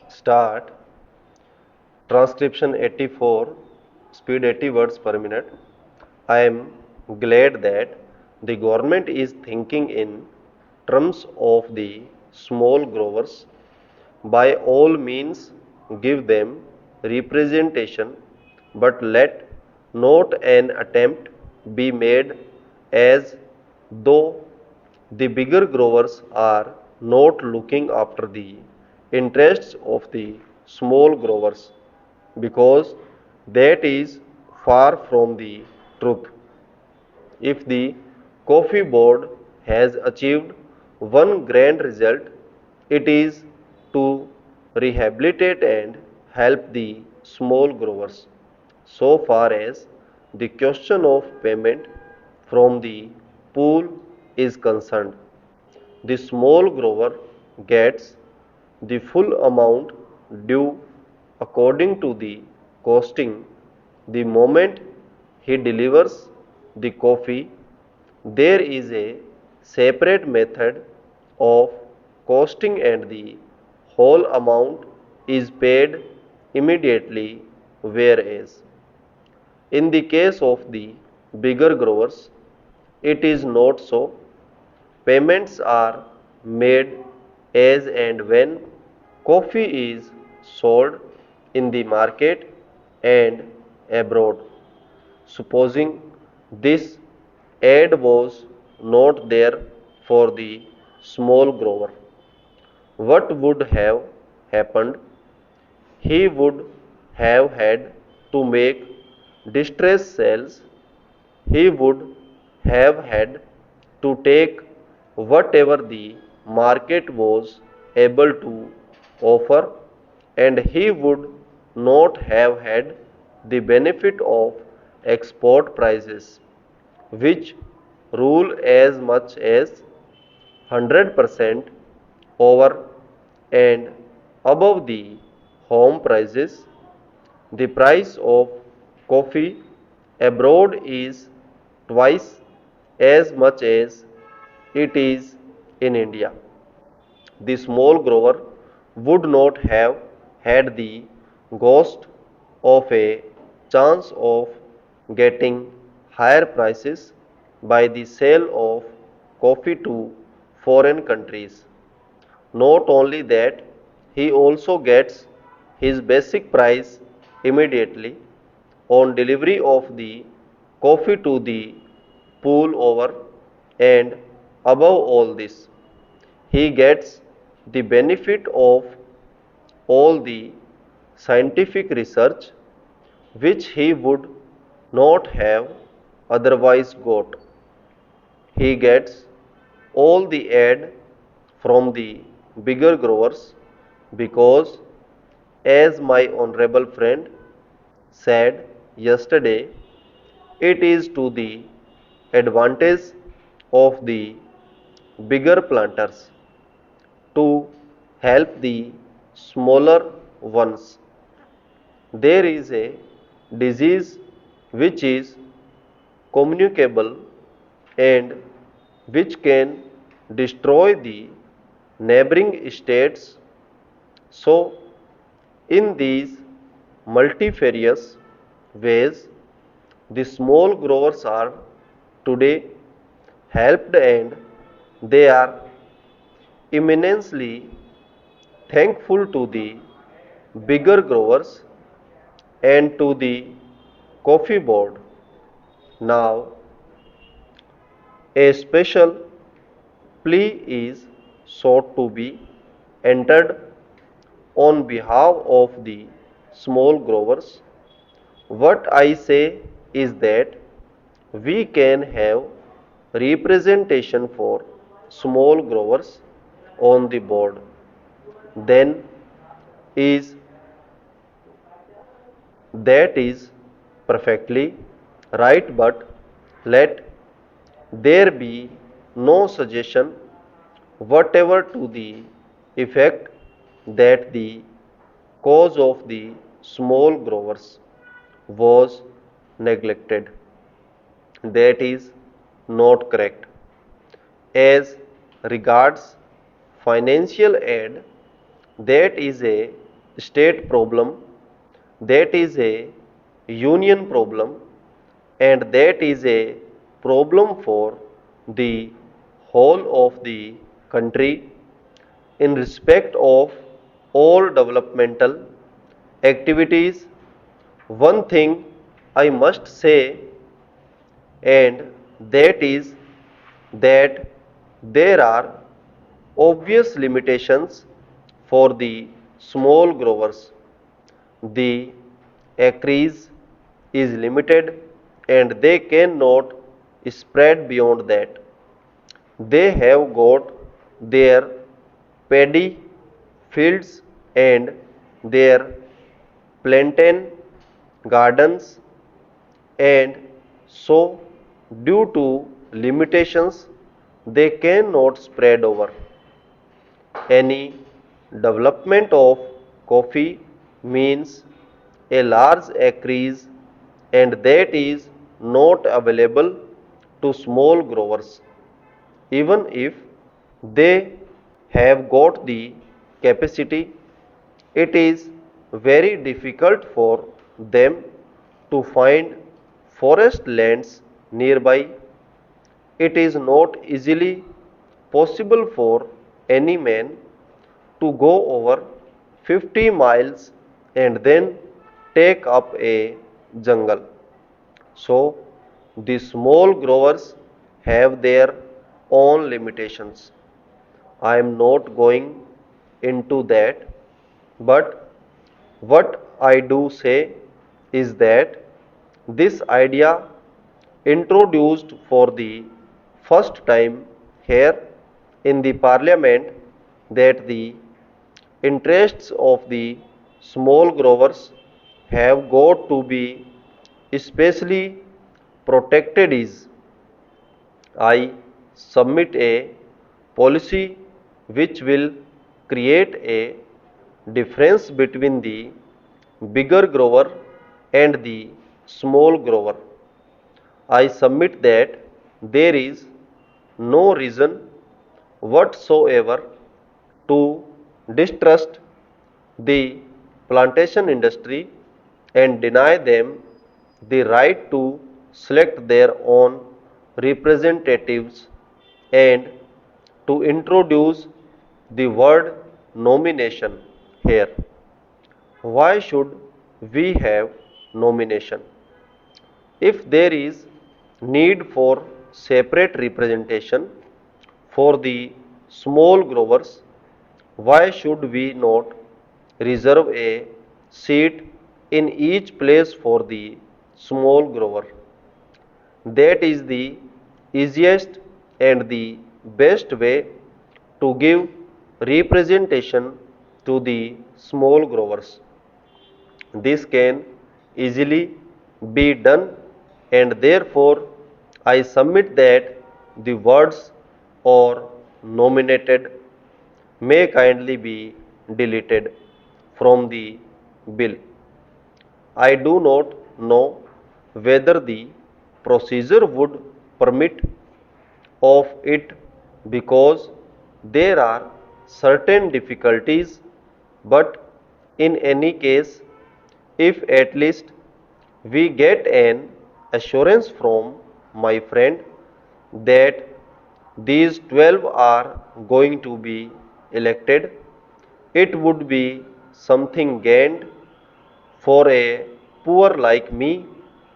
Start. Transcription 84, speed 80 words per minute. I am glad that the government is thinking in terms of the small growers. By all means, give them representation, but let not an attempt be made as though the bigger growers are not looking after the interests of the small growers, because that is far from the truth. If the coffee board has achieved one grand result, it is to rehabilitate and help the small growers. So far as the question of payment from the pool is concerned, the small grower gets the full amount due according to the costing the moment he delivers the coffee. There is a separate method of costing and the whole amount is paid immediately, whereas in the case of the bigger growers, it is not so. Payments are made as and when coffee is sold in the market and abroad. Supposing this ad was not there for the small grower, what would have happened? He would have had to make distress sales. He would have had to take whatever the market was able to offer, and he would not have had the benefit of export prices, which rule as much as 100% over and above the home prices. The price of coffee abroad is twice as much as it is in India. The small grower would not have had the ghost of a chance of getting higher prices by the sale of coffee to foreign countries. Not only that, he also gets his basic price immediately on delivery of the coffee to the pool over, and above all this, he gets the benefit of all the scientific research which he would not have otherwise got. He gets all the aid from the bigger growers because, as my honorable friend said yesterday, it is to the advantage of the bigger planters to help the smaller ones. There is a disease which is communicable and which can destroy the neighboring states. So, in these multifarious ways, the small growers are today helped, and they are immensely thankful to the bigger growers and to the coffee board. Now, a special plea is sought to be entered on behalf of the small growers. What I say is that we can have representation for small growers on the board. Then is that is perfectly right, but let there be no suggestion whatever to the effect that the cause of the small growers was neglected. That is not correct. As regards financial aid, that is a state problem, that is a union problem, and that is a problem for the whole of the country in respect of all developmental activities. One thing I must say, and that is that there are obvious limitations for the small growers. The acreage is limited and they cannot spread beyond that. They have got their paddy fields and their plantain gardens, and so due to limitations they cannot spread over. Any development of coffee means a large acreage, and that is not available to small growers. Even if they have got the capacity, it is very difficult for them to find forest lands nearby. It is not easily possible for any man to go over 50 miles and then take up a jungle. So the small growers have their own limitations. I am not going into that, but what I do say is that this idea introduced for the first time here in the parliament, that the interests of the small growers have got to be especially protected is, I submit a policy which will create a difference between the bigger grower and the small grower. I submit that there is no reason whatsoever to distrust the plantation industry and deny them the right to select their own representatives and to introduce the word nomination here. Why should we have nomination? If there is need for separate representation for the small growers, why should we not reserve a seat in each place for the small grower? That is the easiest and the best way to give representation to the small growers. This can easily be done, and therefore I submit that the words or nominated may kindly be deleted from the bill. I do not know whether the procedure would permit of it, because there are certain difficulties, but in any case, if at least we get an assurance from my friend that these 12 are going to be elected, it would be something gained for a poor like me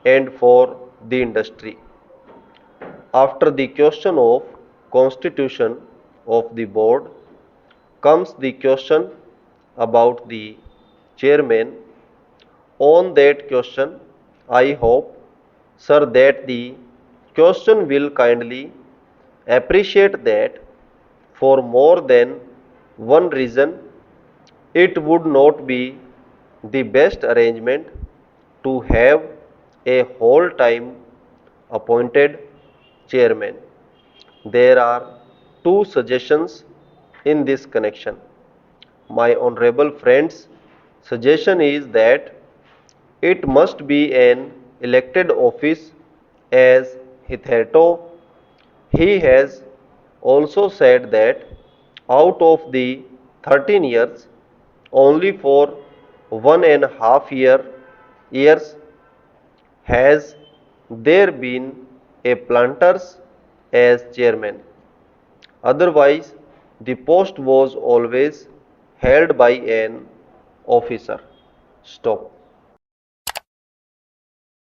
and for the industry. After the question of constitution of the board comes the question about the chairman. On that question, I hope, sir, that the question will kindly appreciate that for more than one reason it would not be the best arrangement to have a whole time appointed chairman. There are two suggestions in this connection. My honorable friend's suggestion is that it must be an elected office, as hitherto he has also said that Out of the 13 years, only for 1.5 years has there been a planters as chairman. Otherwise, the post was always held by an officer. Stop.